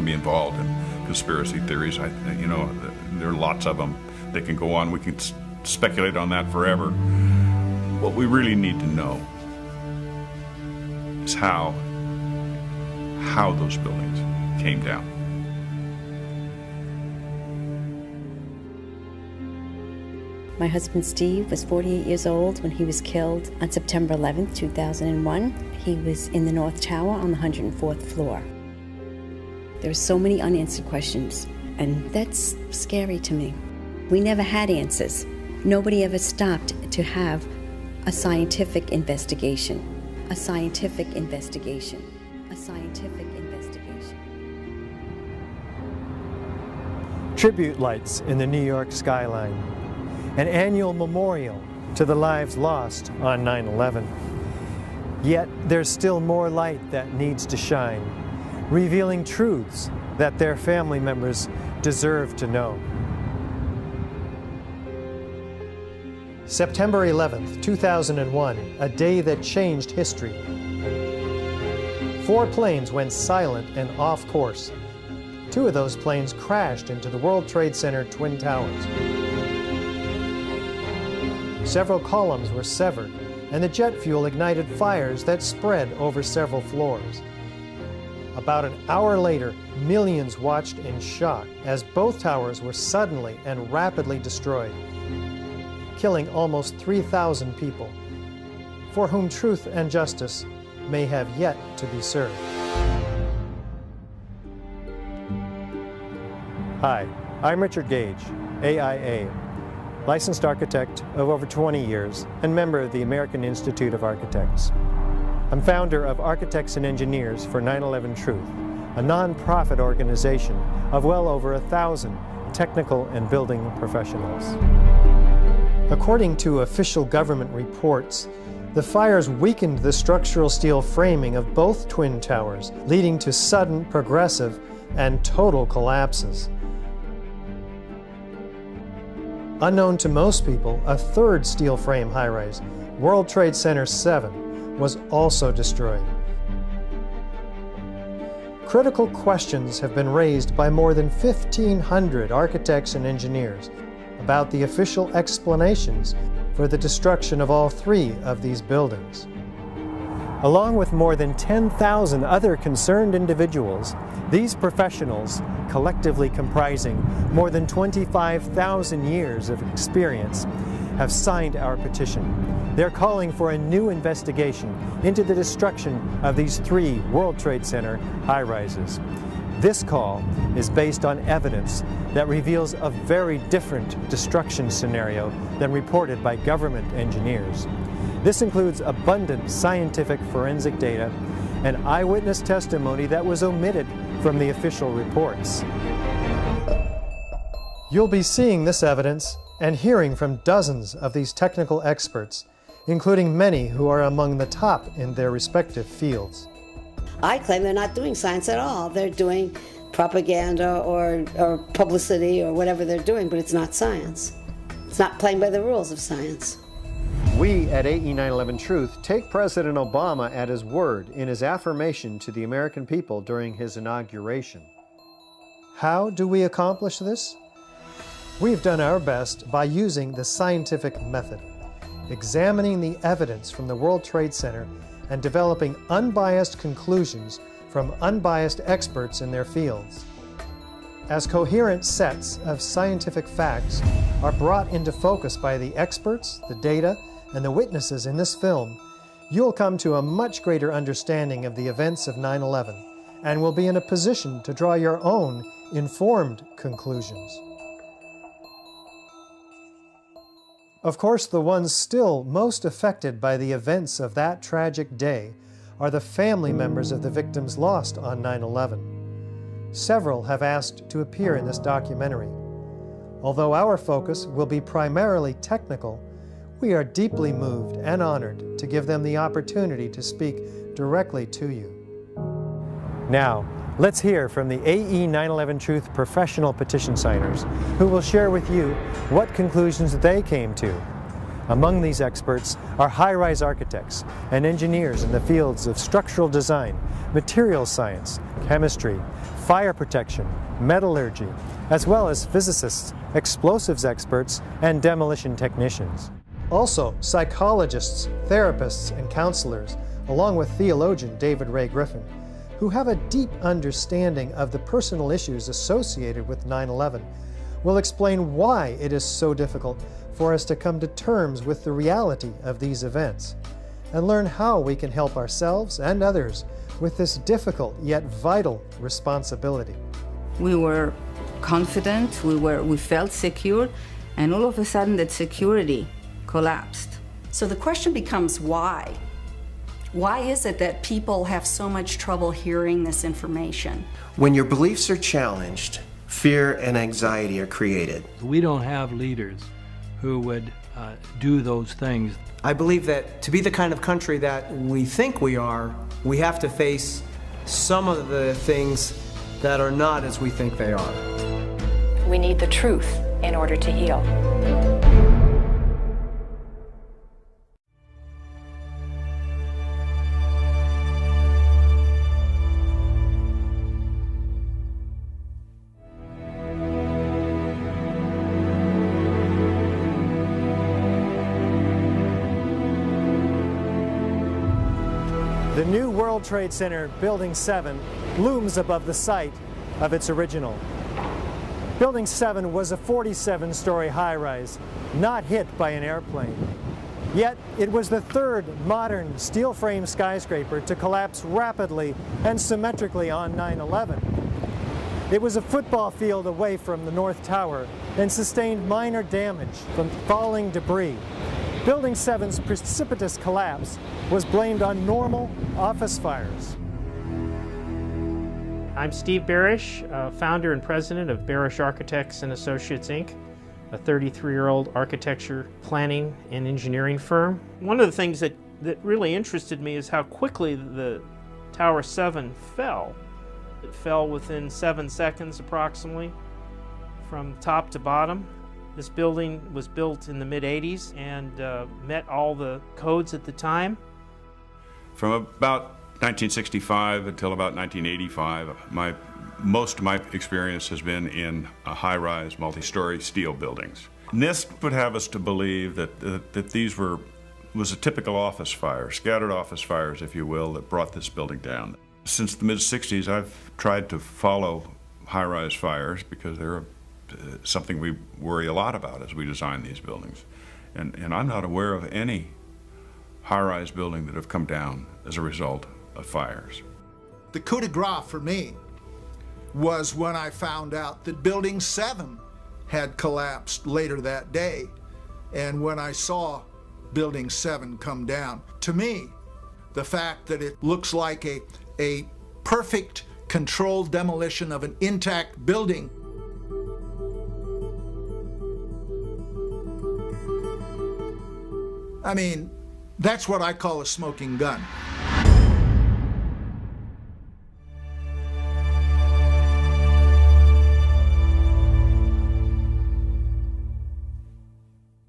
to be involved in conspiracy theories. You know, there are lots of them. They can go on. We can speculate on that forever. What we really need to know is how those buildings came down. My husband Steve was 48 years old when he was killed on September 11th, 2001. He was in the North Tower on the 104th floor. There are so many unanswered questions, and that's scary to me. We never had answers. Nobody ever stopped to have a scientific investigation. A scientific investigation. A scientific investigation. Tribute lights in the New York skyline. An annual memorial to the lives lost on 9/11. Yet there's still more light that needs to shine, revealing truths that their family members deserve to know. September 11th, 2001, a day that changed history. 4 planes went silent and off course. 2 of those planes crashed into the World Trade Center Twin Towers. Several columns were severed, and the jet fuel ignited fires that spread over several floors. About an hour later, millions watched in shock as both towers were suddenly and rapidly destroyed, killing almost 3,000 people, for whom truth and justice may have yet to be served. Hi, I'm Richard Gage, AIA, licensed architect of over 20 years and member of the American Institute of Architects. I'm founder of Architects and Engineers for 9/11 Truth, a non-profit organization of well over 1,000 technical and building professionals. According to official government reports, the fires weakened the structural steel framing of both twin towers, leading to sudden, progressive, and total collapses. Unknown to most people, a third steel frame high-rise, World Trade Center 7, was also destroyed. Critical questions have been raised by more than 1,500 architects and engineers about the official explanations for the destruction of all 3 of these buildings. Along with more than 10,000 other concerned individuals, these professionals, collectively comprising more than 25,000 years of experience, have signed our petition. They're calling for a new investigation into the destruction of these 3 World Trade Center high-rises. This call is based on evidence that reveals a very different destruction scenario than reported by government engineers. This includes abundant scientific forensic data and eyewitness testimony that was omitted from the official reports. You'll be seeing this evidence and hearing from dozens of these technical experts, including many who are among the top in their respective fields. I claim they're not doing science at all. They're doing propaganda or publicity or whatever they're doing, but it's not science. It's not playing by the rules of science. We at AE 9/11 Truth take President Obama at his word in his affirmation to the American people during his inauguration. How do we accomplish this? We've done our best by using the scientific method, examining the evidence from the World Trade Center and developing unbiased conclusions from unbiased experts in their fields. As coherent sets of scientific facts are brought into focus by the experts, the data, and the witnesses in this film, you'll come to a much greater understanding of the events of 9/11 and will be in a position to draw your own informed conclusions. Of course, the ones still most affected by the events of that tragic day are the family members of the victims lost on 9/11. Several have asked to appear in this documentary. Although our focus will be primarily technical, we are deeply moved and honored to give them the opportunity to speak directly to you. Now, let's hear from the AE 9/11 Truth professional petition signers who will share with you what conclusions they came to. Among these experts are high-rise architects and engineers in the fields of structural design, material science, chemistry, fire protection, metallurgy, as well as physicists, explosives experts, and demolition technicians. Also, psychologists, therapists, and counselors, along with theologian David Ray Griffin, who have a deep understanding of the personal issues associated with 9/11, will explain why it is so difficult for us to come to terms with the reality of these events, and learn how we can help ourselves and others with this difficult yet vital responsibility. We were confident, we felt secure, and all of a sudden that security collapsed. So the question becomes why? Why is it that people have so much trouble hearing this information? When your beliefs are challenged, fear and anxiety are created. We don't have leaders who would do those things. I believe that to be the kind of country that we think we are, we have to face some of the things that are not as we think they are. We need the truth in order to heal. The new World Trade Center Building 7 looms above the site of its original. Building 7 was a 47-story high-rise, not hit by an airplane. Yet it was the third modern steel-frame skyscraper to collapse rapidly and symmetrically on 9/11. It was a football field away from the North Tower and sustained minor damage from falling debris. Building 7's precipitous collapse was blamed on normal office fires. I'm Steve Barish, founder and president of Barish Architects and Associates, Inc., a 33-year-old architecture planning and engineering firm. One of the things that really interested me is how quickly the Tower 7 fell. It fell within 7 seconds approximately from top to bottom. This building was built in the mid-'80s and met all the codes at the time. From about 1965 until about 1985, most of my experience has been in high-rise, multi-story steel buildings. NIST would have us to believe that these was a typical office fire, scattered office fires, if you will, that brought this building down. Since the mid-'60s, I've tried to follow high-rise fires because they're something we worry a lot about as we design these buildings. And I'm not aware of any high-rise building that have come down as a result of fires. The coup de grace for me was when I found out that Building 7 had collapsed later that day, and when I saw Building 7 come down. To me, the fact that it looks like a perfect controlled demolition of an intact building I mean, that's what I call a smoking gun.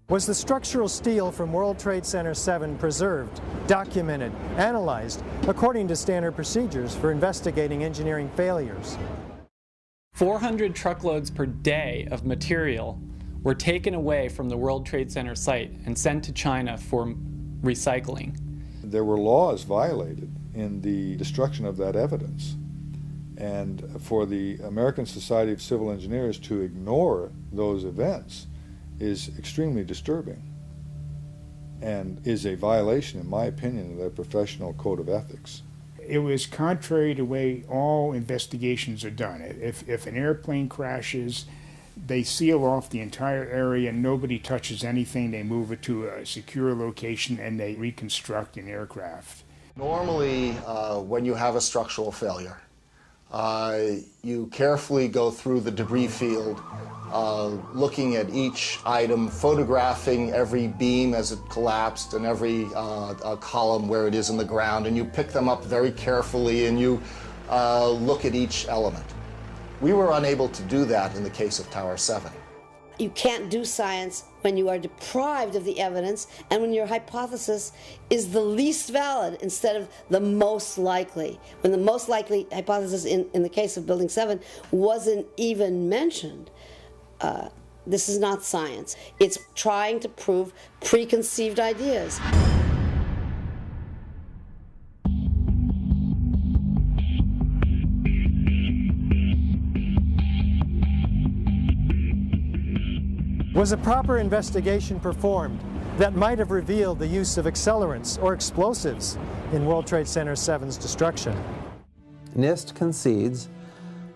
Was the structural steel from World Trade Center 7 preserved, documented, analyzed according to standard procedures for investigating engineering failures? 400 truckloads per day of material were taken away from the World Trade Center site and sent to China for recycling. There were laws violated in the destruction of that evidence. And for the American Society of Civil Engineers to ignore those events is extremely disturbing and is a violation, in my opinion, of their professional code of ethics. It was contrary to the way all investigations are done. If an airplane crashes, they seal off the entire area, nobody touches anything, they move it to a secure location, and they reconstruct an aircraft. Normally, when you have a structural failure, you carefully go through the debris field, looking at each item, photographing every beam as it collapsed and every column where it is in the ground, and you pick them up very carefully and you look at each element. We were unable to do that in the case of Tower 7. You can't do science when you are deprived of the evidence and when your hypothesis is the least valid instead of the most likely. When the most likely hypothesis in the case of Building 7 wasn't even mentioned. This is not science. It's trying to prove preconceived ideas. Was a proper investigation performed that might have revealed the use of accelerants or explosives in World Trade Center 7's destruction? NIST concedes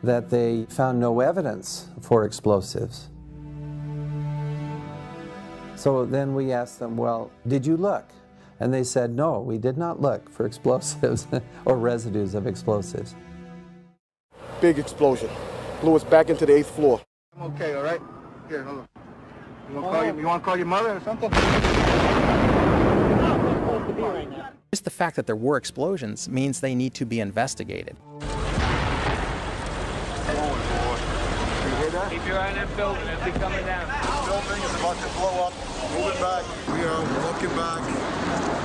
that they found no evidence for explosives. So then we asked them, well, did you look? And they said, no, we did not look for explosives or residues of explosives. Big explosion. Blew us back into the 8th floor. I'm okay, all right? Here, hold on. You want to call your mother or something? Just the fact that there were explosions means they need to be investigated. Keep your eye on that building as it's coming down. The building is about to blow up. Moving back. We are walking back.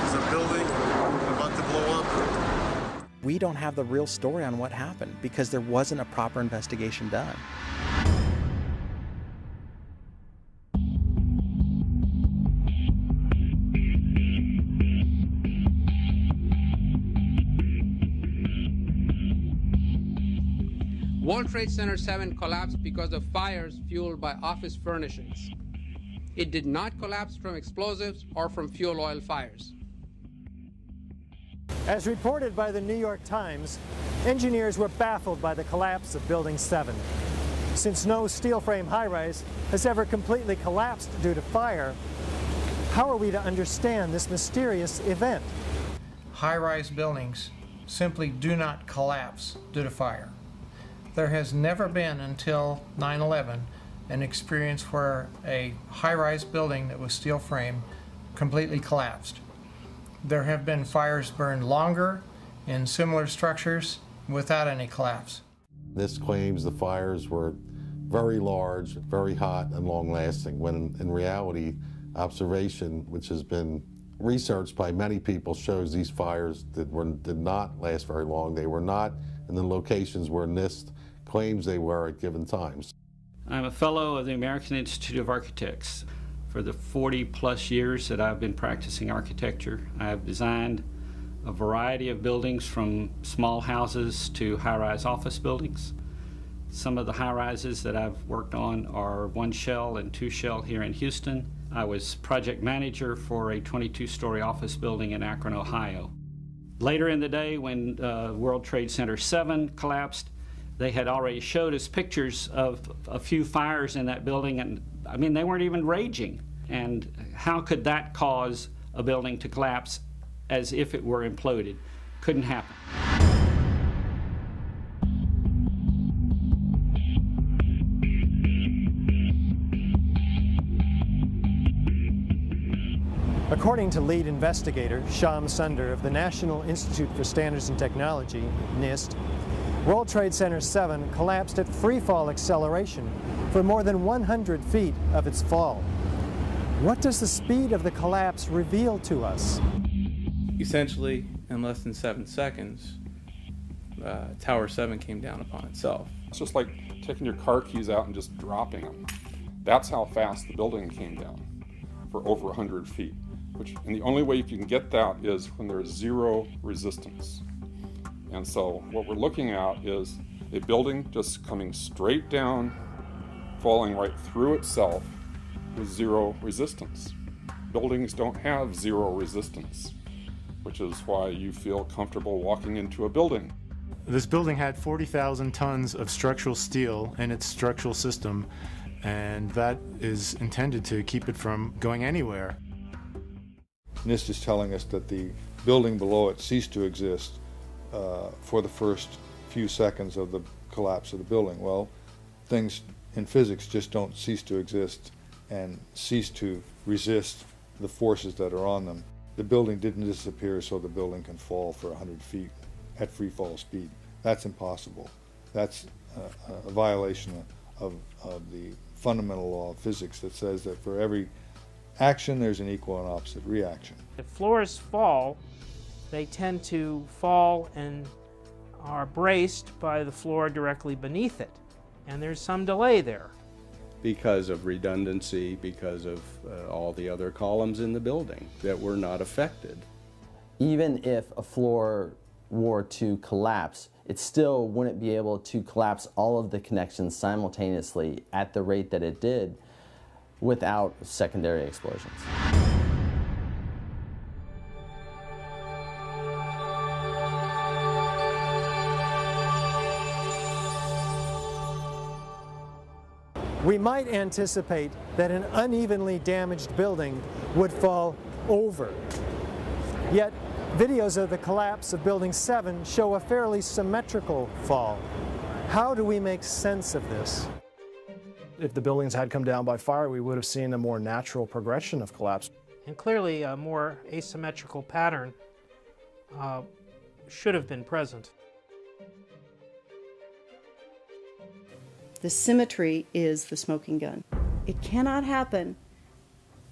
There's a building about to blow up. We don't have the real story on what happened because there wasn't a proper investigation done. World Trade Center 7 collapsed because of fires fueled by office furnishings. It did not collapse from explosives or from fuel oil fires. As reported by the New York Times, engineers were baffled by the collapse of Building 7. Since no steel frame high-rise has ever completely collapsed due to fire, how are we to understand this mysterious event? High-rise buildings simply do not collapse due to fire. There has never been until 9/11 an experience where a high-rise building that was steel frame completely collapsed. There have been fires burned longer in similar structures without any collapse. This claims the fires were very large, very hot, and long-lasting, when in reality, observation, which has been researched by many people, shows these fires did not last very long. They were not in the locations where NIST claims they were at given times. I'm a fellow of the American Institute of Architects. For the 40-plus years that I've been practicing architecture, I have designed a variety of buildings from small houses to high-rise office buildings. Some of the high-rises that I've worked on are 1 shell and 2 shell here in Houston. I was project manager for a 22-story office building in Akron, Ohio. Later in the day, when World Trade Center 7 collapsed, they had already showed us pictures of a few fires in that building, and I mean, they weren't even raging. And how could that cause a building to collapse as if it were imploded? Couldn't happen. According to lead investigator Shyam Sunder of the National Institute for Standards and Technology, NIST, World Trade Center 7 collapsed at freefall acceleration for more than 100 feet of its fall. What does the speed of the collapse reveal to us? Essentially, in less than 7 seconds, Tower 7 came down upon itself. It's just like taking your car keys out and just dropping them. That's how fast the building came down, for over 100 feet. And the only way you can get that is when there's zero resistance. And so what we're looking at is a building just coming straight down, falling right through itself with zero resistance. Buildings don't have zero resistance, which is why you feel comfortable walking into a building. This building had 40,000 tons of structural steel in its structural system, and that is intended to keep it from going anywhere. NIST is telling us that the building below it ceased to exist for the first few seconds of the collapse of the building. Well, things in physics just don't cease to exist and cease to resist the forces that are on them. The building didn't disappear so the building can fall for 100 feet at free fall speed. That's impossible. That's a violation of the fundamental law of physics that says that for every action there's an equal and opposite reaction. If floors fall, they tend to fall and are braced by the floor directly beneath it, and there's some delay there. Because of redundancy, because of all the other columns in the building that were not affected. Even if a floor were to collapse, it still wouldn't be able to collapse all of the connections simultaneously at the rate that it did without secondary explosions. We might anticipate that an unevenly damaged building would fall over. Yet, videos of the collapse of Building 7 show a fairly symmetrical fall. How do we make sense of this? If the buildings had come down by fire, we would have seen a more natural progression of collapse. And clearly a more asymmetrical pattern should have been present. The symmetry is the smoking gun. It cannot happen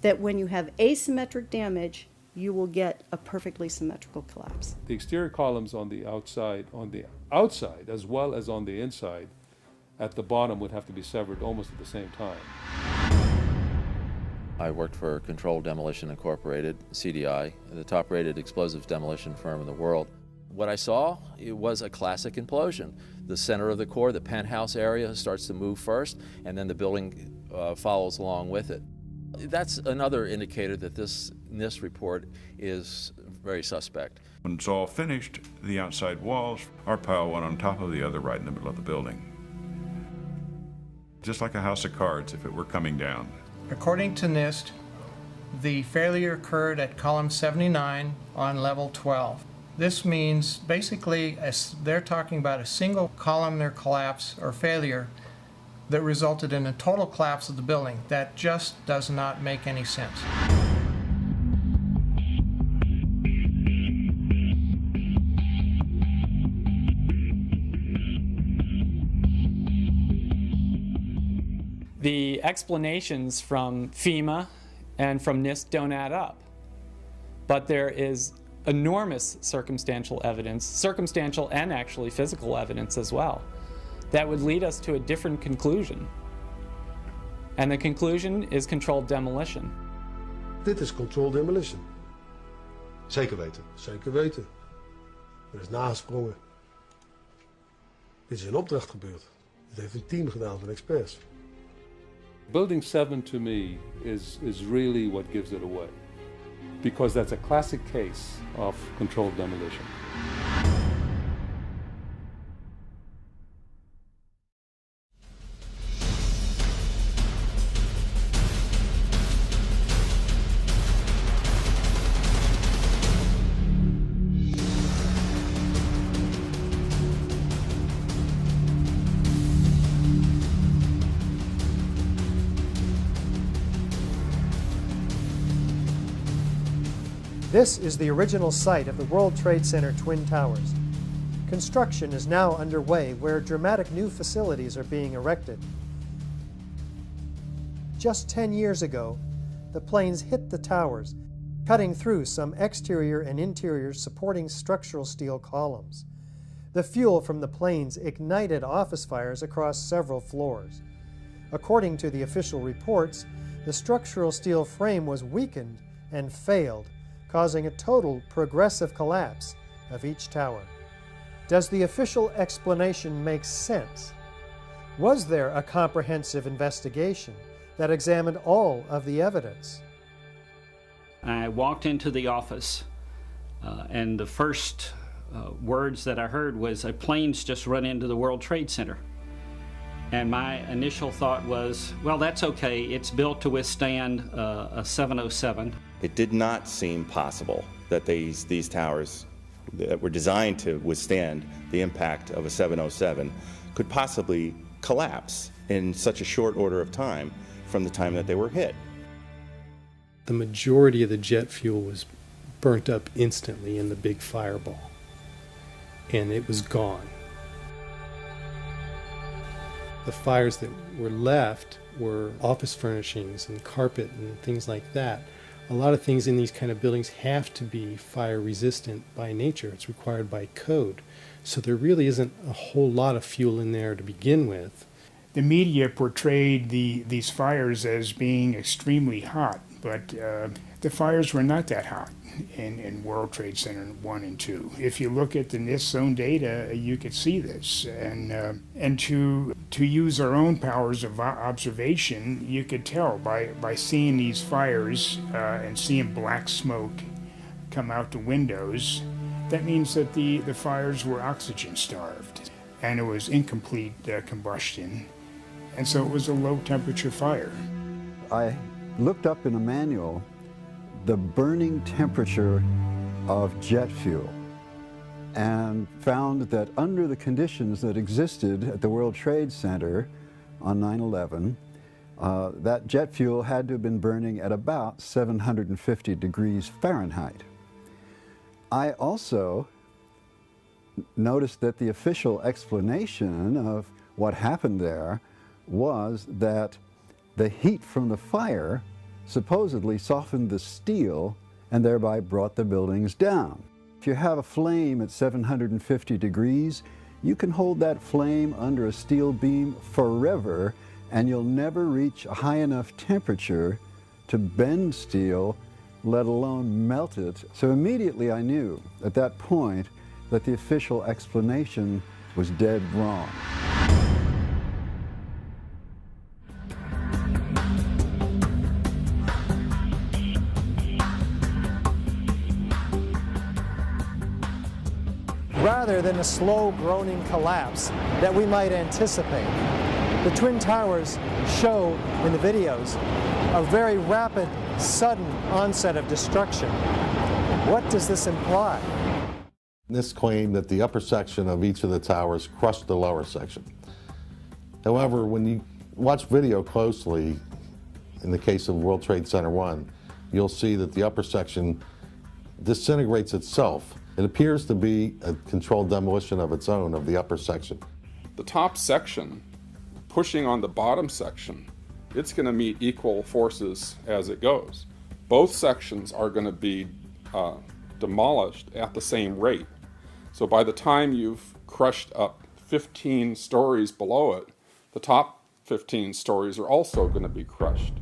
that when you have asymmetric damage, you will get a perfectly symmetrical collapse. The exterior columns on the outside as well as on the inside at the bottom would have to be severed almost at the same time. I worked for Controlled Demolition Incorporated, CDI, the top-rated explosives demolition firm in the world. What I saw, it was a classic implosion. The center of the core, the penthouse area, starts to move first, and then the building follows along with it. That's another indicator that this NIST report is very suspect. When it's all finished, the outside walls are piled one on top of the other right in the middle of the building. Just like a house of cards if it were coming down. According to NIST, the failure occurred at column 79 on level 12. This means basically they're talking about a single columnar collapse or failure that resulted in a total collapse of the building. That just does not make any sense. The explanations from FEMA and from NIST don't add up. But there is enormous circumstantial evidence, circumstantial and actually physical evidence as well, that would lead us to a different conclusion. And the conclusion is controlled demolition. Dit is controlled demolition. Zeker weten. Zeker weten. Er is nagesprongen. Dit is in opdracht gebeurd. Dit heeft een team gedaan van experts. Building 7 to me is really what gives it away, because that's a classic case of controlled demolition. This is the original site of the World Trade Center Twin Towers. Construction is now underway where dramatic new facilities are being erected. Just 10 years ago, the planes hit the towers, cutting through some exterior and interior supporting structural steel columns. The fuel from the planes ignited office fires across several floors. According to the official reports, the structural steel frame was weakened and failed, causing a total progressive collapse of each tower. Does the official explanation make sense? Was there a comprehensive investigation that examined all of the evidence? I walked into the office and the first words that I heard was, "A plane's just run into the World Trade Center." And my initial thought was, well, that's okay. It's built to withstand a 707. It did not seem possible that these towers that were designed to withstand the impact of a 707 could possibly collapse in such a short order of time from the time that they were hit. The majority of the jet fuel was burnt up instantly in the big fireball, and it was gone. the fires that were left were office furnishings and carpet and things like that. A lot of things in these kind of buildings have to be fire resistant by nature. It's required by code. So there really isn't a whole lot of fuel in there to begin with. The media portrayed these fires as being extremely hot, but the fires were not that hot in World Trade Center 1 and 2. If you look at the NIST zone data, you could see this. And to use our own powers of observation, you could tell by seeing these fires and seeing black smoke come out the windows. That means that the fires were oxygen starved, and it was incomplete combustion, and so it was a low temperature fire. I looked up in a manual the burning temperature of jet fuel and found that under the conditions that existed at the World Trade Center on 9/11, that jet fuel had to have been burning at about 750 degrees Fahrenheit. I also noticed that the official explanation of what happened there was that the heat from the fire supposedly softened the steel and thereby brought the buildings down. If you have a flame at 750 degrees, you can hold that flame under a steel beam forever, and you'll never reach a high enough temperature to bend steel, let alone melt it. So immediately I knew at that point that the official explanation was dead wrong. Rather than a slow groaning collapse that we might anticipate, the Twin Towers show in the videos a very rapid, sudden onset of destruction. What does this imply? NIST claimed that the upper section of each of the towers crushed the lower section. However, when you watch video closely, in the case of World Trade Center 1, you'll see that the upper section disintegrates itself. It appears to be a controlled demolition of its own of the upper section. The top section, pushing on the bottom section, it's going to meet equal forces as it goes. Both sections are going to be demolished at the same rate. So by the time you've crushed up 15 stories below it, the top 15 stories are also going to be crushed.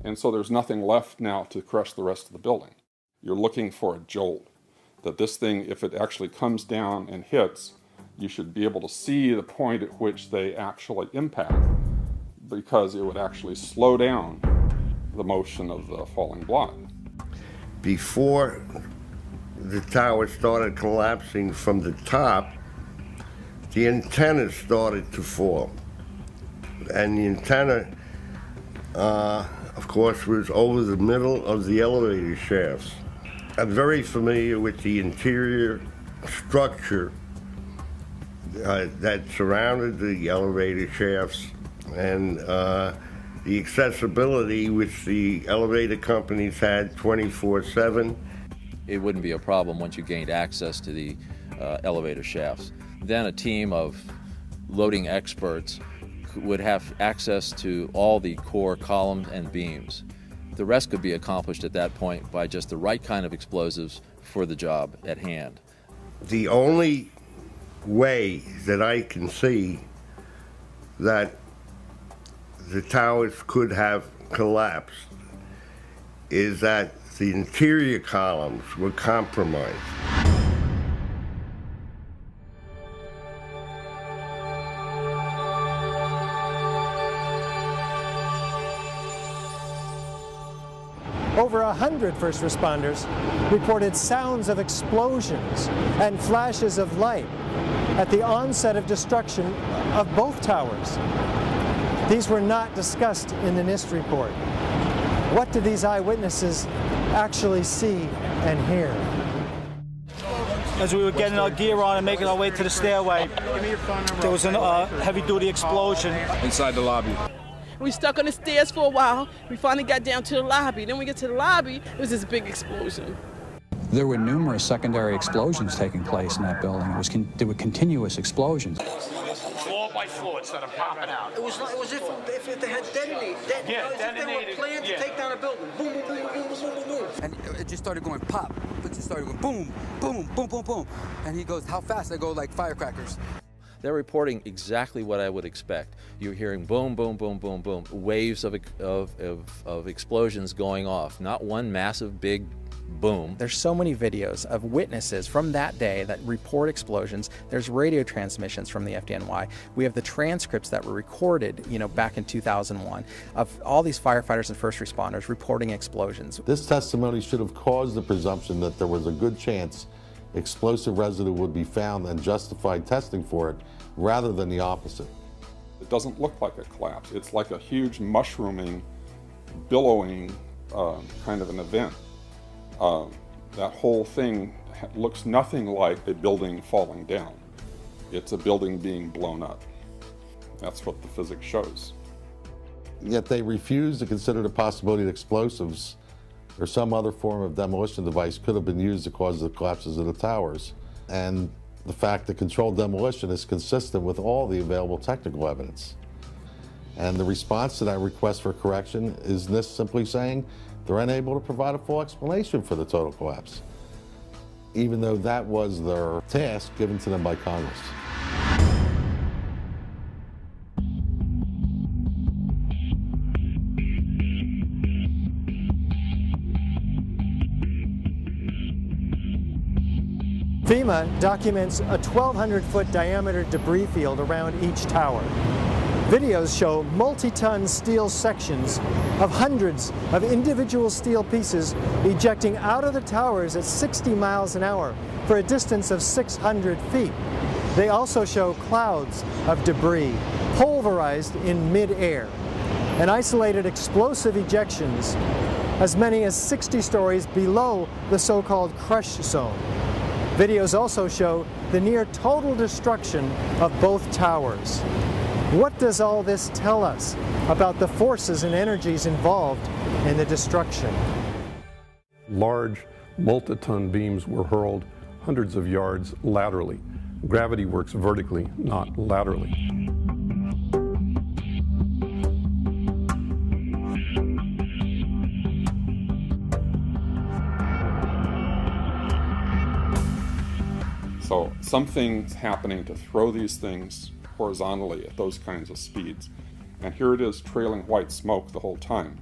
And so there's nothing left now to crush the rest of the building. You're looking for a jolt. That this thing, if it actually comes down and hits, you should be able to see the point at which they actually impact, because it would actually slow down the motion of the falling block. Before the tower started collapsing from the top, the antenna started to fall. And the antenna, of course, was over the middle of the elevator shafts. I'm very familiar with the interior structure that surrounded the elevator shafts and the accessibility which the elevator companies had 24/7. It wouldn't be a problem once you gained access to the elevator shafts. Then a team of loading experts would have access to all the core columns and beams. The rest could be accomplished at that point by just the right kind of explosives for the job at hand. The only way that I can see that the towers could have collapsed is that the interior columns were compromised. Over 100 first responders reported sounds of explosions and flashes of light at the onset of destruction of both towers. These were not discussed in the NIST report. What did these eyewitnesses actually see and hear? As we were getting our gear on and making our way to the stairway, there was a heavy-duty explosion inside the lobby. We stuck on the stairs for a while. We finally got down to the lobby. Then we get to the lobby, it was this big explosion. There were numerous secondary explosions taking place in that building. There were continuous explosions. 4 white fluids that are popping out. It was if they had detonated. Yeah, if they were planned to take down a building. Boom, boom, boom, boom, boom, boom, boom. And it just started going pop. It just started going boom, boom, boom, boom, boom. And he goes, how fast? I go like firecrackers. They're reporting exactly what I would expect. You're hearing boom, boom, boom, boom, boom, waves of explosions going off. Not one massive big boom. There's so many videos of witnesses from that day that report explosions. There's radio transmissions from the FDNY. We have the transcripts that were recorded, back in 2001 of all these firefighters and first responders reporting explosions. This testimony should have caused the presumption that there was a good chance explosive residue would be found and justified testing for it, rather than the opposite. It doesn't look like a collapse. It's like a huge mushrooming, billowing kind of an event. That whole thing looks nothing like a building falling down. It's a building being blown up. That's what the physics shows. Yet they refuse to consider the possibility that explosives or some other form of demolition device could have been used to cause the collapses of the towers. And the fact that controlled demolition is consistent with all the available technical evidence. And the response to that request for correction is NIST simply saying they're unable to provide a full explanation for the total collapse, even though that was their task given to them by Congress. FEMA documents a 1,200-foot diameter debris field around each tower. Videos show multi-ton steel sections of hundreds of individual steel pieces ejecting out of the towers at 60 miles an hour for a distance of 600 feet. They also show clouds of debris pulverized in mid-air and isolated explosive ejections as many as 60 stories below the so-called crush zone. Videos also show the near total destruction of both towers. What does all this tell us about the forces and energies involved in the destruction? Large multi-ton beams were hurled hundreds of yards laterally. Gravity works vertically, not laterally. So something's happening to throw these things horizontally at those kinds of speeds. And here it is trailing white smoke the whole time.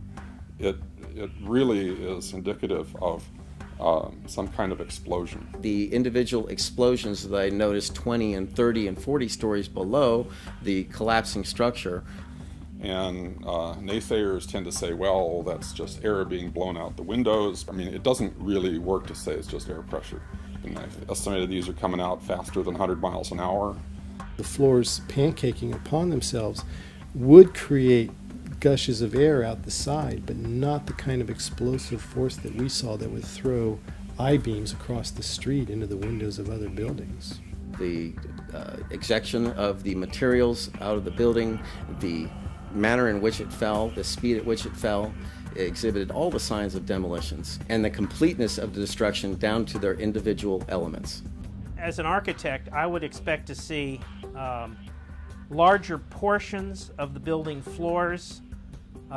It really is indicative of some kind of explosion. The individual explosions that I noticed 20 and 30 and 40 stories below the collapsing structure. And naysayers tend to say, well, that's just air being blown out the windows. I mean, it doesn't really work to say it's just air pressure. And I've estimated these are coming out faster than 100 miles an hour. The floors pancaking upon themselves would create gushes of air out the side, but not the kind of explosive force that we saw that would throw I-beams across the street into the windows of other buildings. The ejection of the materials out of the building, the manner in which it fell, the speed at which it fell, exhibited all the signs of demolitions and the completeness of the destruction down to their individual elements. As an architect, I would expect to see larger portions of the building floors,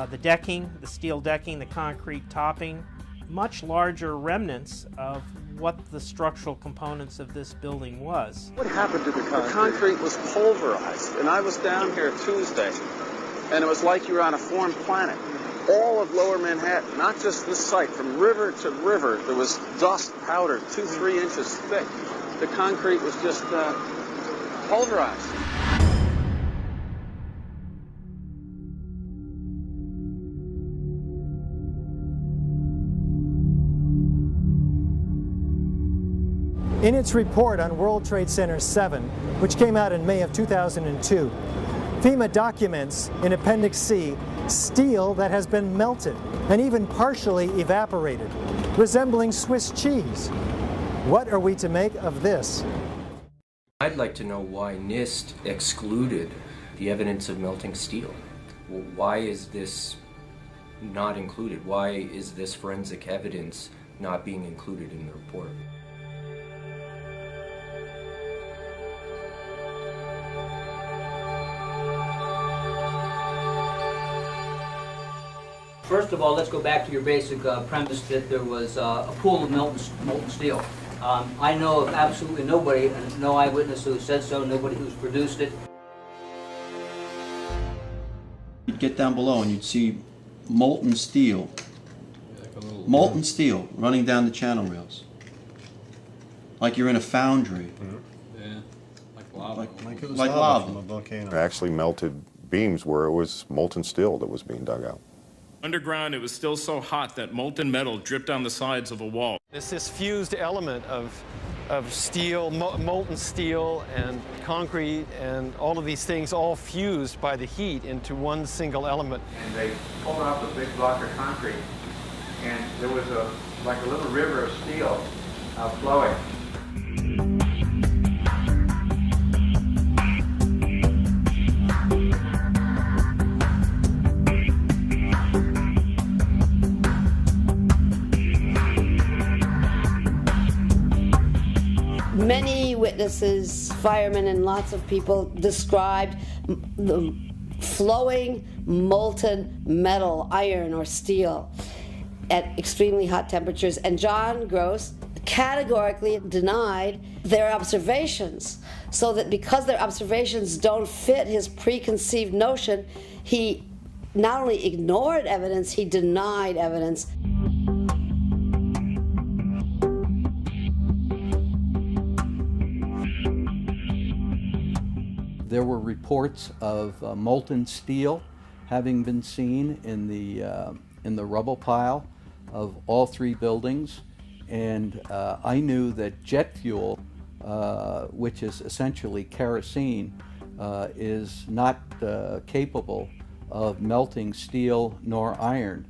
the decking, the steel decking, the concrete topping, much larger remnants of what the structural components of this building was. What happened to the concrete? The concrete was pulverized, and I was down here Tuesday, and it was like you were on a foreign planet. All of Lower Manhattan, not just this site, from river to river, there was dust, powder, 2-3 inches thick. The concrete was just pulverized. In its report on World Trade Center 7, which came out in May of 2002, FEMA documents in Appendix C steel that has been melted and even partially evaporated, resembling Swiss cheese. What are we to make of this? I'd like to know why NIST excluded the evidence of melting steel. Why is this not included? Why is this forensic evidence not being included in the report? First of all, let's go back to your basic premise that there was a pool of molten steel. I know of absolutely nobody, and no eyewitness who said so, nobody who's produced it. You'd get down below and you'd see molten steel running down the channel rails. Like you're in a foundry. Yeah, like lava. Like it was lava from a volcano. Actually melted beams where it was molten steel that was being dug out. Underground, it was still so hot that molten metal dripped down the sides of a wall. It's this fused element of steel, molten steel and concrete and all of these things all fused by the heat into one single element. And they pulled off a big block of concrete, and there was like a little river of steel flowing. Many witnesses, firemen, and lots of people described the flowing molten metal, iron or steel, at extremely hot temperatures. And John Gross categorically denied their observations, so that because their observations don't fit his preconceived notion, he not only ignored evidence, he denied evidence. There were reports of molten steel having been seen in the rubble pile of all three buildings, and I knew that jet fuel, which is essentially kerosene, is not capable of melting steel nor iron.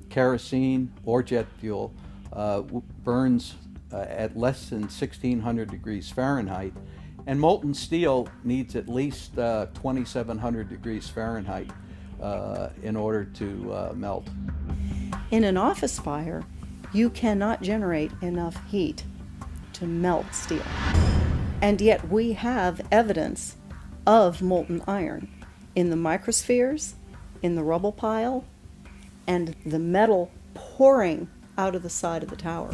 Kerosene or jet fuel burns at less than 1600 degrees Fahrenheit. And molten steel needs at least 2,700 degrees Fahrenheit in order to melt. In an office fire, you cannot generate enough heat to melt steel. And yet we have evidence of molten iron in the microspheres, in the rubble pile, and the metal pouring out of the side of the tower.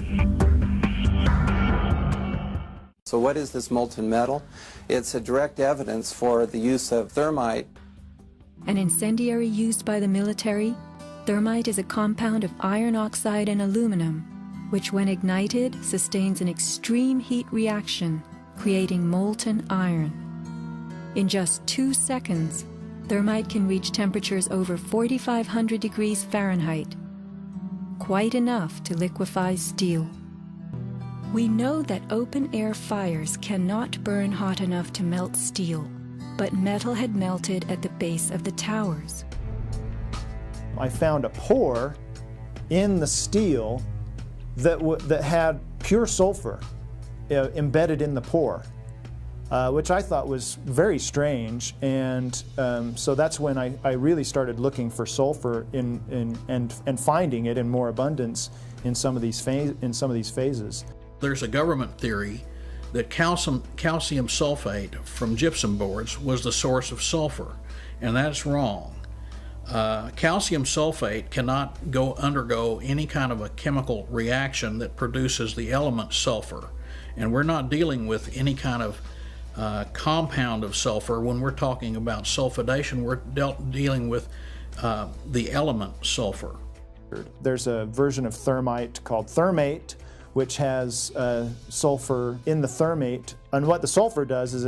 So what is this molten metal? It's a direct evidence for the use of thermite. An incendiary used by the military, thermite is a compound of iron oxide and aluminum, which when ignited sustains an extreme heat reaction, creating molten iron. In just 2 seconds, thermite can reach temperatures over 4,500 degrees Fahrenheit, quite enough to liquefy steel. We know that open-air fires cannot burn hot enough to melt steel, but metal had melted at the base of the towers. I found a pore in the steel that had pure sulfur embedded in the pore, which I thought was very strange, and so that's when I really started looking for sulfur and finding it in more abundance in some of these phases. There's a government theory that calcium sulfate from gypsum boards was the source of sulfur, and that's wrong. Calcium sulfate cannot undergo any kind of a chemical reaction that produces the element sulfur, and we're not dealing with any kind of compound of sulfur. When we're talking about sulfidation, we're dealing with the element sulfur. There's a version of thermite called thermate, which has sulfur in the thermate. And what the sulfur does is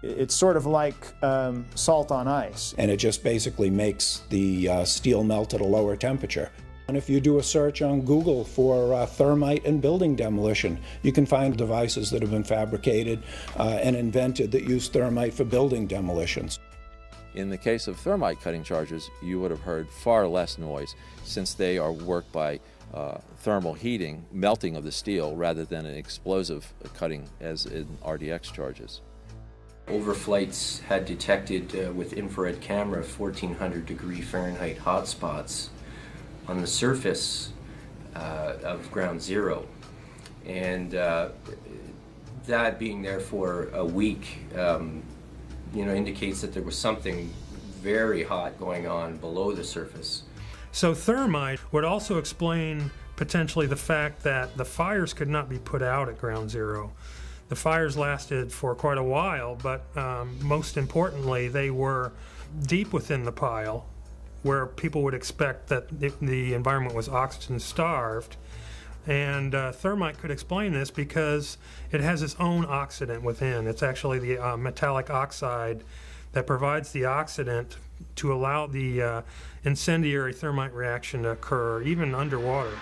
it's sort of like salt on ice. And it just basically makes the steel melt at a lower temperature. And if you do a search on Google for thermite and building demolition, you can find devices that have been fabricated and invented that use thermite for building demolitions. In the case of thermite cutting charges, you would have heard far less noise, since they are worked by thermal heating, melting of the steel, rather than an explosive cutting as in RDX charges. Overflights had detected with infrared camera 1400 degree Fahrenheit hotspots on the surface of ground zero, and that being there for a week indicates that there was something very hot going on below the surface. So thermite would also explain potentially the fact that the fires could not be put out at ground zero. The fires lasted for quite a while, but most importantly, they were deep within the pile, where people would expect that the environment was oxygen starved. And thermite could explain this because it has its own oxidant within. It's actually the metallic oxide that provides the oxidant to allow the incendiary thermite reaction to occur, even underwater.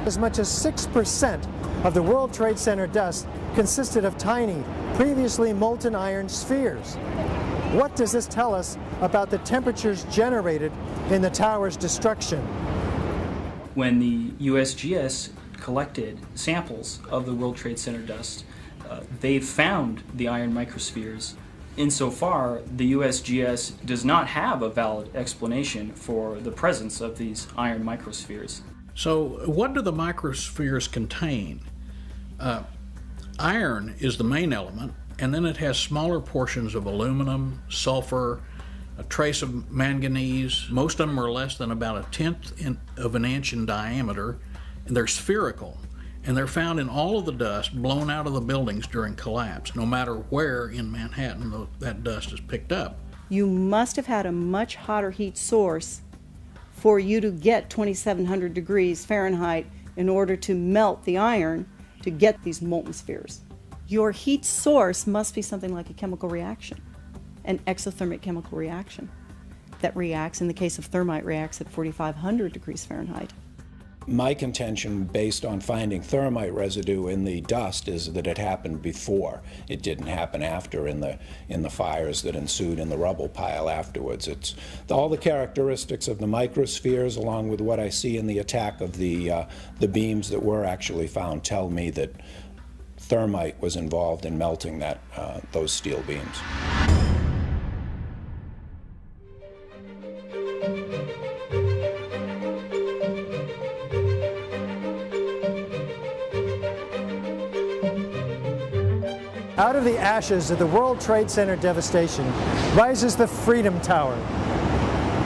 As much as 6% of the World Trade Center dust consisted of tiny, previously molten iron spheres. What does this tell us about the temperatures generated in the tower's destruction? When the USGS collected samples of the World Trade Center dust, they found the iron microspheres. Insofar, the USGS does not have a valid explanation for the presence of these iron microspheres. So what do the microspheres contain? Iron is the main element, and then it has smaller portions of aluminum, sulfur, a trace of manganese. Most of them are less than about 1/10 of an inch in diameter, and they're spherical. And they're found in all of the dust blown out of the buildings during collapse, no matter where in Manhattan that dust is picked up. You must have had a much hotter heat source for you to get 2,700 degrees Fahrenheit in order to melt the iron to get these molten spheres. Your heat source must be something like a chemical reaction, an exothermic chemical reaction that reacts, in the case of thermite, reacts at 4,500 degrees Fahrenheit. My contention, based on finding thermite residue in the dust, is that it happened before. It didn't happen after in the fires that ensued in the rubble pile afterwards. It's all the characteristics of the microspheres, along with what I see in the attack of the beams that were actually found, tell me that thermite was involved in melting those steel beams. Out of the ashes of the World Trade Center devastation rises the Freedom Tower,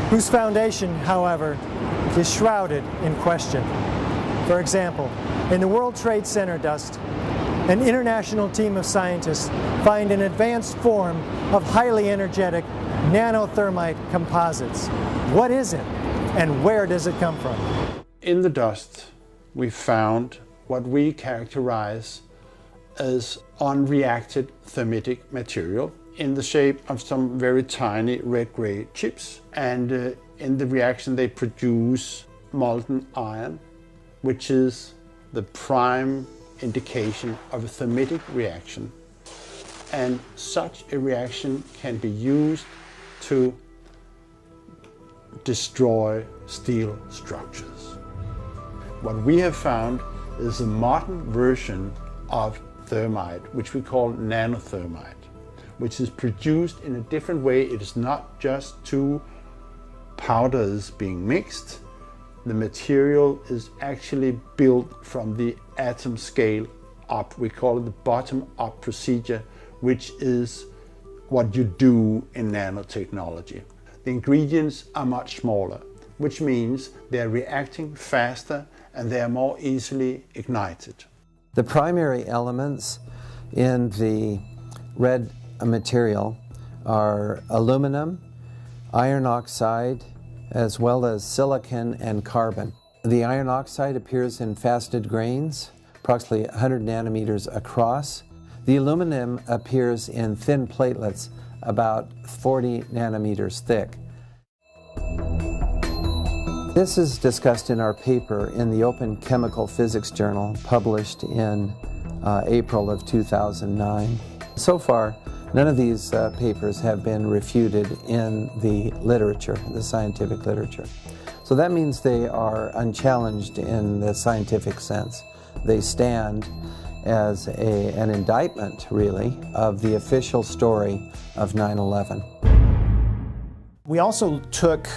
whose foundation, however, is shrouded in question. For example, in the World Trade Center dust, an international team of scientists find an advanced form of highly energetic nanothermite composites. What is it, and where does it come from? In the dust, we found what we characterize as unreacted thermitic material in the shape of some very tiny red-gray chips. And in the reaction they produce molten iron, which is the prime indication of a thermitic reaction. And such a reaction can be used to destroy steel structures. What we have found is a modern version of thermite, which we call nanothermite, which is produced in a different way. It is not just two powders being mixed. The material is actually built from the atom scale up. We call it the bottom-up procedure, which is what you do in nanotechnology. The ingredients are much smaller, which means they're reacting faster and they are more easily ignited. The primary elements in the red material are aluminum, iron oxide, as well as silicon and carbon. The iron oxide appears in faceted grains, approximately 100 nanometers across. The aluminum appears in thin platelets, about 40 nanometers thick. This is discussed in our paper in the Open Chemical Physics Journal, published in April of 2009. So far, none of these papers have been refuted in the literature, the scientific literature. So that means they are unchallenged in the scientific sense. They stand as an indictment, really, of the official story of 9/11. We also took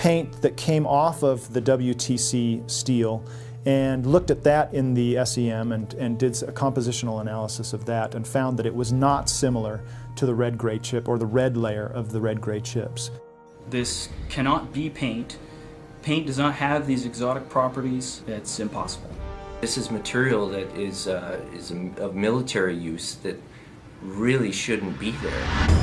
paint that came off of the WTC steel and looked at that in the SEM and did a compositional analysis of that and found that it was not similar to the red gray chip or the red layer of the red gray chips. This cannot be paint. Paint does not have these exotic properties. It's impossible. This is material that is of military use that really shouldn't be there.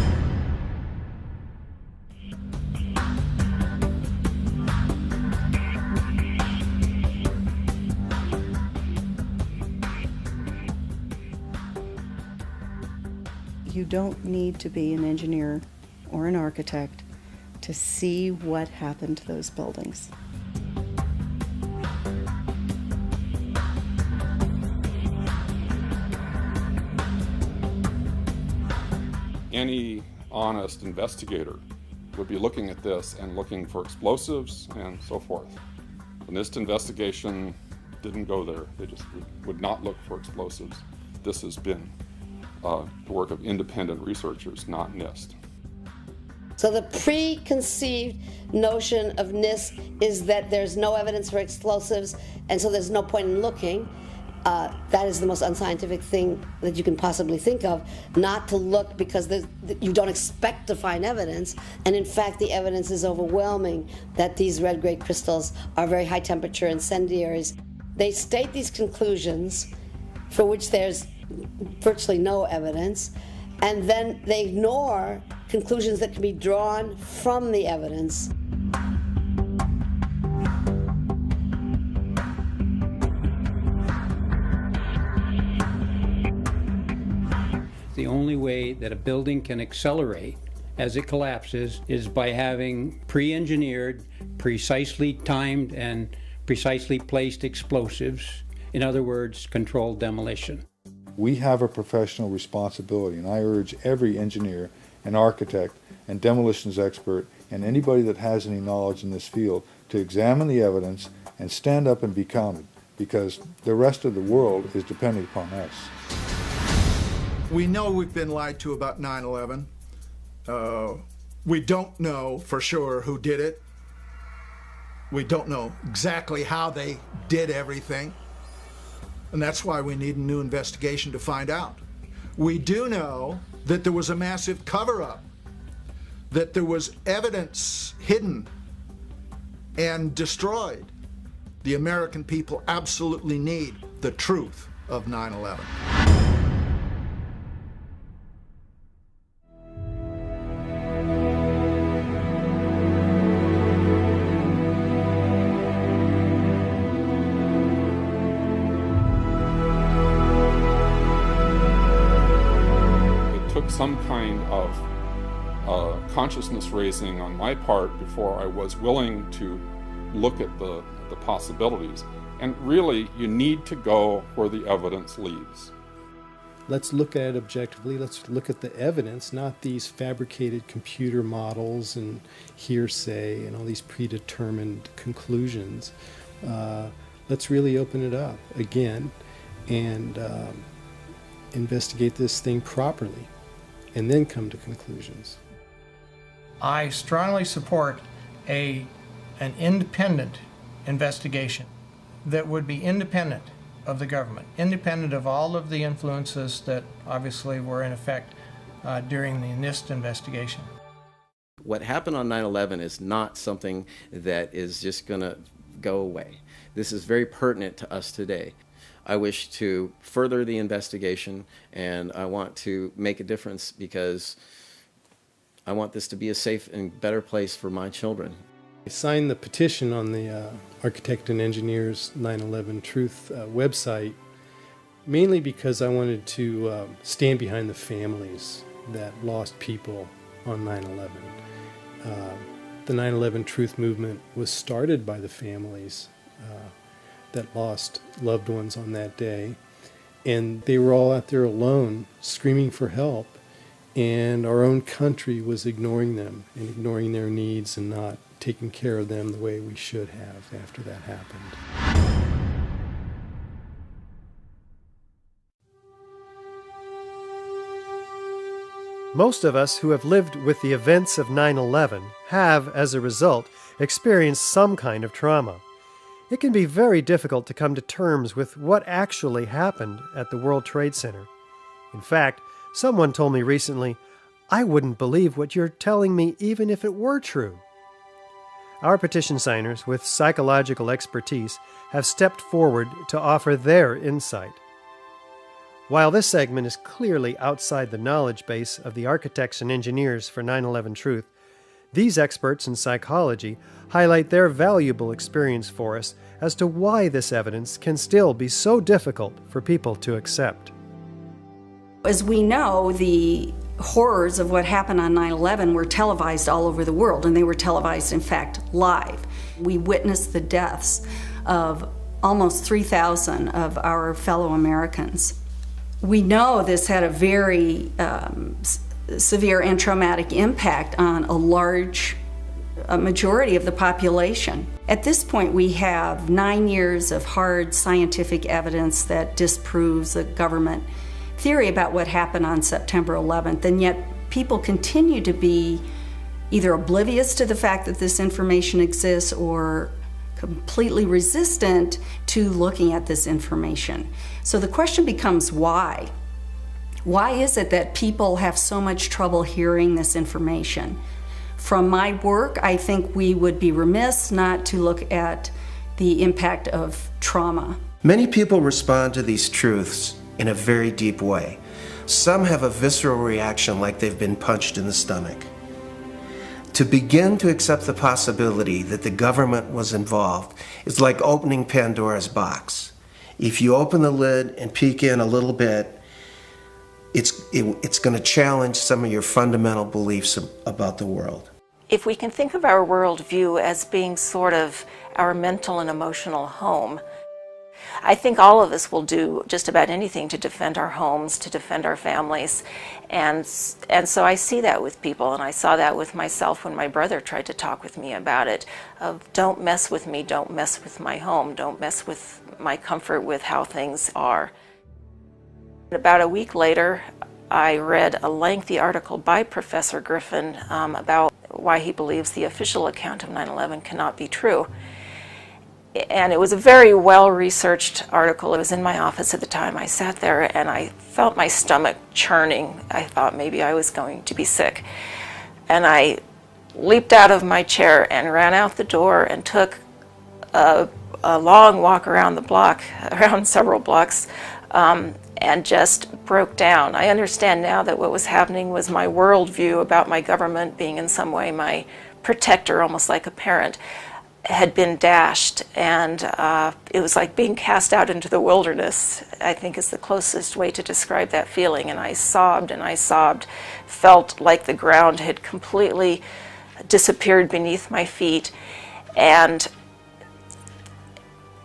You don't need to be an engineer or an architect to see what happened to those buildings. Any honest investigator would be looking at this and looking for explosives and so forth. The NIST investigation didn't go there. They just would not look for explosives. This has been the work of independent researchers, not NIST. So the preconceived notion of NIST is that there's no evidence for explosives, and so there's no point in looking. That is the most unscientific thing that you can possibly think of, not to look because you don't expect to find evidence, and in fact the evidence is overwhelming that these red-gray crystals are very high-temperature incendiaries. They state these conclusions for which there's virtually no evidence, and then they ignore conclusions that can be drawn from the evidence. The only way that a building can accelerate as it collapses is by having pre-engineered, precisely timed, and precisely placed explosives. In other words, controlled demolition. We have a professional responsibility, and I urge every engineer and architect and demolitions expert and anybody that has any knowledge in this field to examine the evidence and stand up and be counted, because the rest of the world is depending upon us. We know we've been lied to about 9/11. We don't know for sure who did it. We don't know exactly how they did everything. And that's why we need a new investigation to find out. We do know that there was a massive cover-up, that there was evidence hidden and destroyed. The American people absolutely need the truth of 9/11. Some kind of consciousness raising on my part before I was willing to look at the possibilities. And really, you need to go where the evidence leads. Let's look at it objectively. Let's look at the evidence, not these fabricated computer models and hearsay and all these predetermined conclusions. Let's really open it up again and investigate this thing properly, and then come to conclusions. I strongly support an independent investigation that would be independent of the government, independent of all of the influences that obviously were in effect during the NIST investigation. What happened on 9/11 is not something that is just going to go away. This is very pertinent to us today. I wish to further the investigation, and I want to make a difference because I want this to be a safe and better place for my children. I signed the petition on the Architect and Engineers 9/11 Truth website mainly because I wanted to stand behind the families that lost people on 9/11. The 9/11 Truth movement was started by the families that lost loved ones on that day, and they were all out there alone screaming for help, and our own country was ignoring them and ignoring their needs and not taking care of them the way we should have after that happened. Most of us who have lived with the events of 9/11 have, as a result, experienced some kind of trauma. It can be very difficult to come to terms with what actually happened at the World Trade Center. In fact, someone told me recently, "I wouldn't believe what you're telling me even if it were true." Our petition signers with psychological expertise have stepped forward to offer their insight. While this segment is clearly outside the knowledge base of the architects and engineers for 9/11 Truth, these experts in psychology highlight their valuable experience for us as to why this evidence can still be so difficult for people to accept. As we know, the horrors of what happened on 9/11 were televised all over the world, and they were televised, in fact, live. We witnessed the deaths of almost 3,000 of our fellow Americans. We know this had a very severe and traumatic impact on a majority of the population. At this point, we have 9 years of hard scientific evidence that disproves the government theory about what happened on September 11th, and yet people continue to be either oblivious to the fact that this information exists or completely resistant to looking at this information. So the question becomes why? Why is it that people have so much trouble hearing this information? From my work, I think we would be remiss not to look at the impact of trauma. Many people respond to these truths in a very deep way. Some have a visceral reaction like they've been punched in the stomach. To begin to accept the possibility that the government was involved is like opening Pandora's box. If you open the lid and peek in a little bit, it's going to challenge some of your fundamental beliefs about the world. If we can think of our worldview as being sort of our mental and emotional home, I think all of us will do just about anything to defend our homes, to defend our families. And so I see that with people, and I saw that with myself when my brother tried to talk with me about it, of don't mess with me, don't mess with my home, don't mess with my comfort with how things are. About a week later, I read a lengthy article by Professor Griffin about why he believes the official account of 9/11 cannot be true. And it was a very well-researched article. It was in my office at the time. I sat there and I felt my stomach churning. I thought maybe I was going to be sick. And I leaped out of my chair and ran out the door and took a long walk around the block, around several blocks, and just broke down. I understand now that what was happening was my worldview about my government being in some way my protector, almost like a parent, had been dashed, and it was like being cast out into the wilderness, I think is the closest way to describe that feeling. And I sobbed, felt like the ground had completely disappeared beneath my feet. And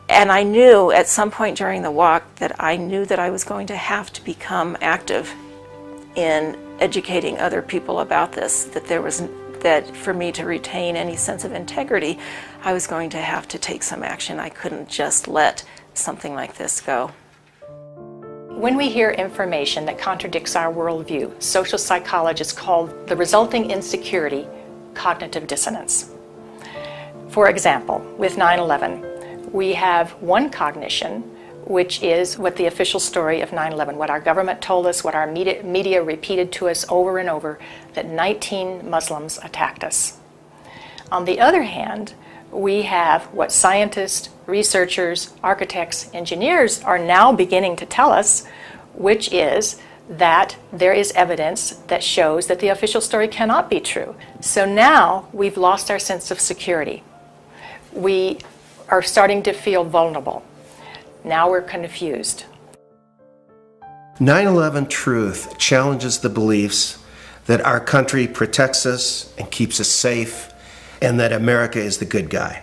I knew at some point during the walk that I knew that I was going to have to become active in educating other people about this, that for me to retain any sense of integrity, I was going to have to take some action. I couldn't just let something like this go. When we hear information that contradicts our worldview, social psychologists call the resulting insecurity cognitive dissonance. For example, with 9/11, we have one cognition, which is what the official story of 9/11, what our government told us, what our media repeated to us over and over, that 19 Muslims attacked us. On the other hand, we have what scientists, researchers, architects, engineers are now beginning to tell us, which is that there is evidence that shows that the official story cannot be true. So now we've lost our sense of security. We are starting to feel vulnerable. Now we're confused. 9/11 Truth challenges the beliefs that our country protects us and keeps us safe, and that America is the good guy.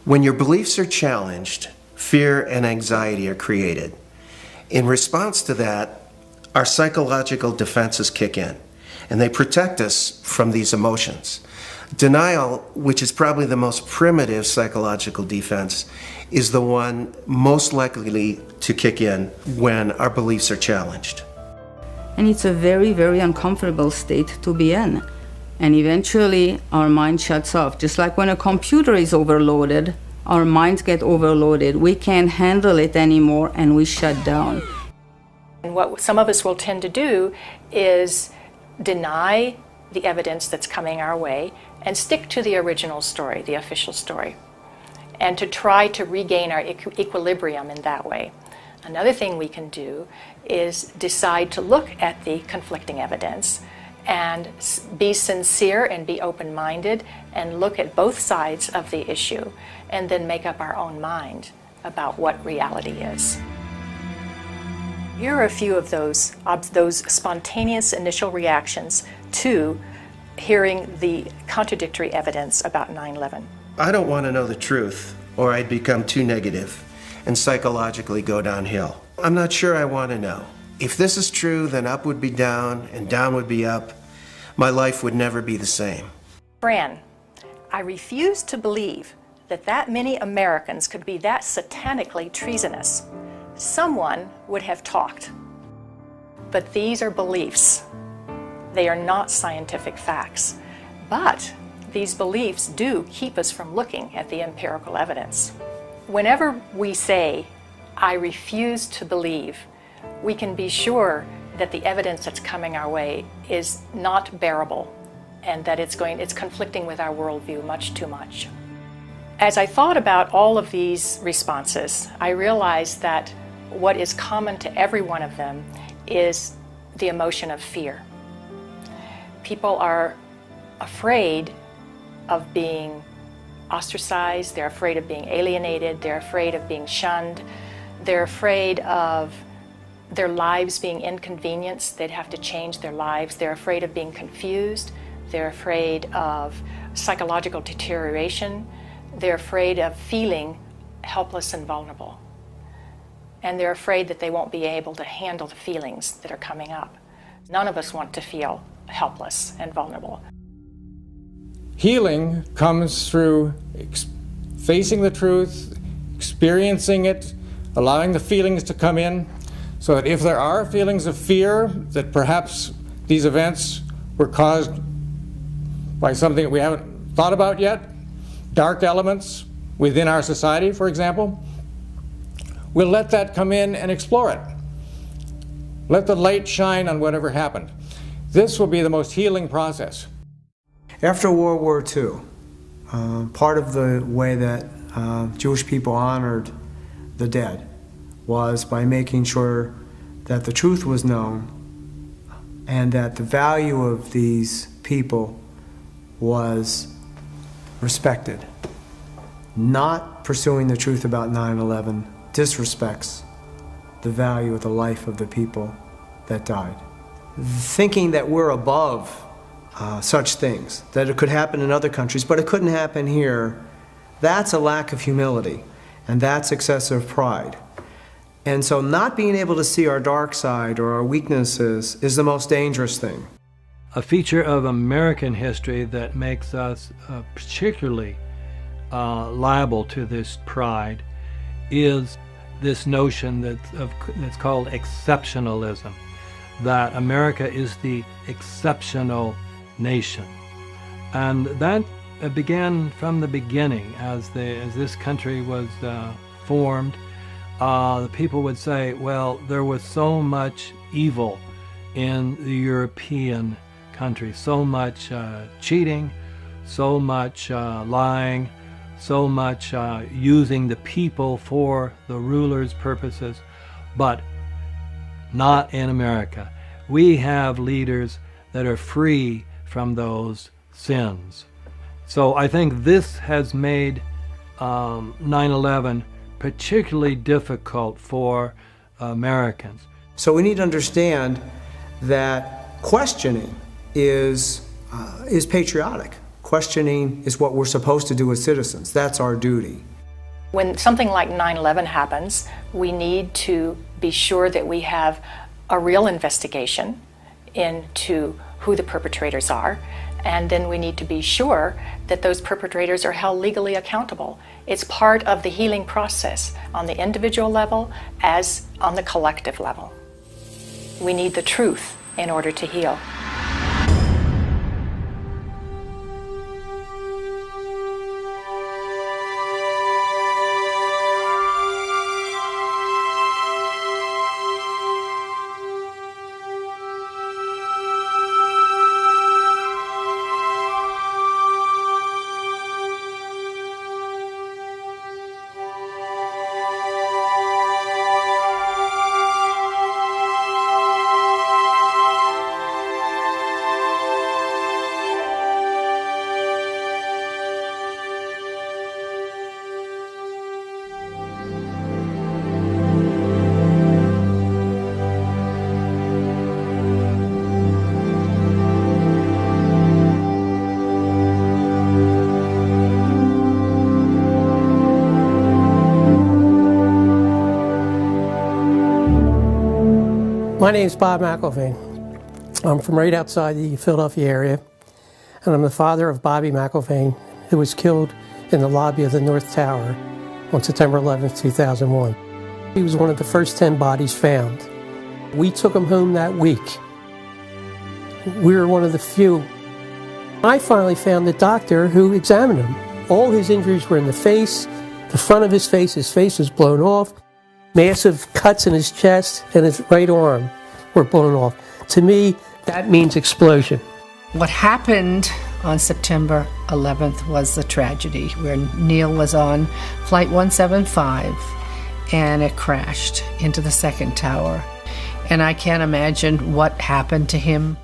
When your beliefs are challenged, fear and anxiety are created. In response to that, our psychological defenses kick in, and they protect us from these emotions. Denial, which is probably the most primitive psychological defense, is the one most likely to kick in when our beliefs are challenged. And it's a very, very uncomfortable state to be in. And eventually our mind shuts off. Just like when a computer is overloaded, our minds get overloaded. We can't handle it anymore and we shut down. And what some of us will tend to do is deny the evidence that's coming our way and stick to the original story, the official story, and to try to regain our equilibrium in that way. Another thing we can do is decide to look at the conflicting evidence and be sincere and be open-minded and look at both sides of the issue and then make up our own mind about what reality is. Here are a few of those spontaneous initial reactions to hearing the contradictory evidence about 9/11. I don't want to know the truth, or I'd become too negative and psychologically go downhill. I'm not sure I want to know. If this is true, then up would be down and down would be up. My life would never be the same. Fran, I refuse to believe that many Americans could be that satanically treasonous. Someone would have talked. But these are beliefs. They are not scientific facts. But these beliefs do keep us from looking at the empirical evidence. Whenever we say, I refuse to believe, we can be sure that the evidence that's coming our way is not bearable and that it's conflicting with our worldview much too much. As I thought about all of these responses, I realized that what is common to every one of them is the emotion of fear. People are afraid of being ostracized, they're afraid of being alienated, they're afraid of being shunned, they're afraid of their lives being inconvenienced, they'd have to change their lives, they're afraid of being confused, they're afraid of psychological deterioration, they're afraid of feeling helpless and vulnerable. And they're afraid that they won't be able to handle the feelings that are coming up. None of us want to feel helpless and vulnerable. Healing comes through facing the truth, experiencing it, allowing the feelings to come in, so that if there are feelings of fear that perhaps these events were caused by something that we haven't thought about yet, dark elements within our society, for example, we'll let that come in and explore it. Let the light shine on whatever happened. This will be the most healing process. After World War II, part of the way that Jewish people honored the dead was by making sure that the truth was known and that the value of these people was respected. Not pursuing the truth about 9/11 disrespects the value of the life of the people that died. Thinking that we're above such things, that it could happen in other countries, but it couldn't happen here, that's a lack of humility, and that's excessive pride. And so not being able to see our dark side or our weaknesses is the most dangerous thing. A feature of American history that makes us particularly liable to this pride is this notion that's called exceptionalism, that America is the exceptional nation. And that began from the beginning as this country was formed. The people would say, well, there was so much evil in the European countries, so much cheating, so much lying, so much using the people for the ruler's purposes, but not in America. We have leaders that are free from those sins. So I think this has made 9/11 particularly difficult for Americans. So we need to understand that questioning is patriotic. Questioning is what we're supposed to do as citizens. That's our duty. When something like 9/11 happens, we need to be sure that we have a real investigation into who the perpetrators are, and then we need to be sure that those perpetrators are held legally accountable. It's part of the healing process on the individual level as on the collective level. We need the truth in order to heal. My name is Bob McIlvaine. I'm from right outside the Philadelphia area, and I'm the father of Bobby McIlvaine, who was killed in the lobby of the North Tower on September 11, 2001. He was one of the first 10 bodies found. We took him home that week. We were one of the few. I finally found the doctor who examined him. All his injuries were in the face, the front of his face was blown off, massive cuts in his chest and his right arm were blown off. To me, that means explosion. What happened on September 11th was a tragedy where Neil was on Flight 175 and it crashed into the second tower. And I can't imagine what happened to him.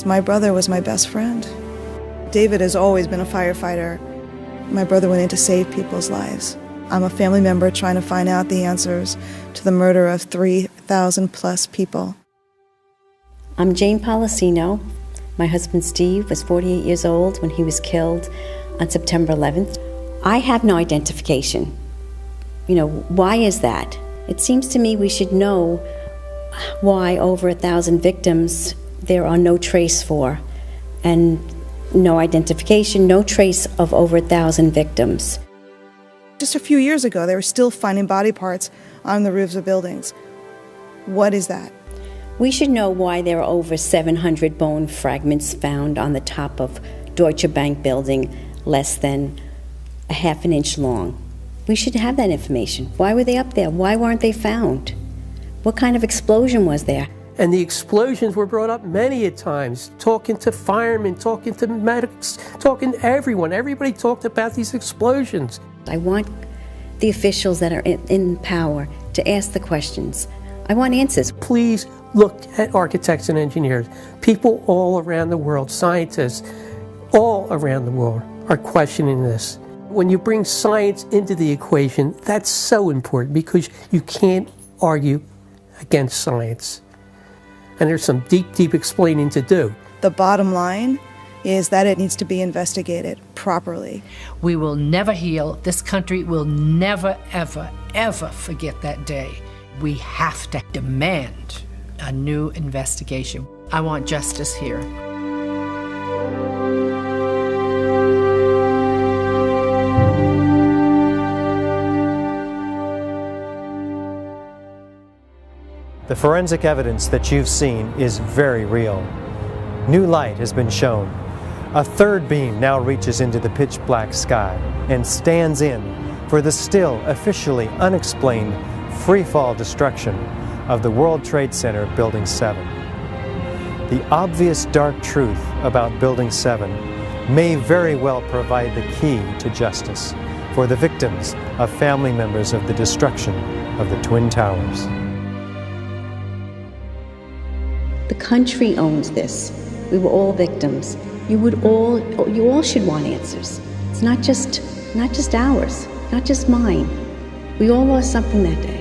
My brother was my best friend. David has always been a firefighter. My brother went in to save people's lives. I'm a family member trying to find out the answers to the murder of 3,000 plus people. I'm Jane Policino. My husband Steve was 48 years old when he was killed on September 11th. I have no identification. Why is that? It seems to me we should know why over 1,000 victims there are no trace for, and no identification, no trace of over 1,000 victims. Just a few years ago, they were still finding body parts on the roofs of buildings. What is that? We should know why there are over 700 bone fragments found on the top of Deutsche Bank building, less than a half an inch long. We should have that information. Why were they up there? Why weren't they found? What kind of explosion was there? And the explosions were brought up many a times, talking to firemen, talking to medics, talking to everyone. Everybody talked about these explosions. I want the officials that are in power to ask the questions. I want answers. Please look at architects and engineers. People all around the world, scientists, all around the world are questioning this. When you bring science into the equation, that's so important because you can't argue against science. And there's some deep, deep explaining to do. The bottom line is that it needs to be investigated properly. We will never heal. This country will never, ever, ever forget that day. We have to demand a new investigation. I want justice here. The forensic evidence that you've seen is very real. New light has been shown. A third beam now reaches into the pitch black sky and stands in for the still officially unexplained free-fall destruction of the World Trade Center Building 7. The obvious dark truth about Building 7 may very well provide the key to justice for the victims of family members of the destruction of the Twin Towers. The country owns this. We were all victims. You all should want answers. It's not just ours, not just mine. We all lost something that day.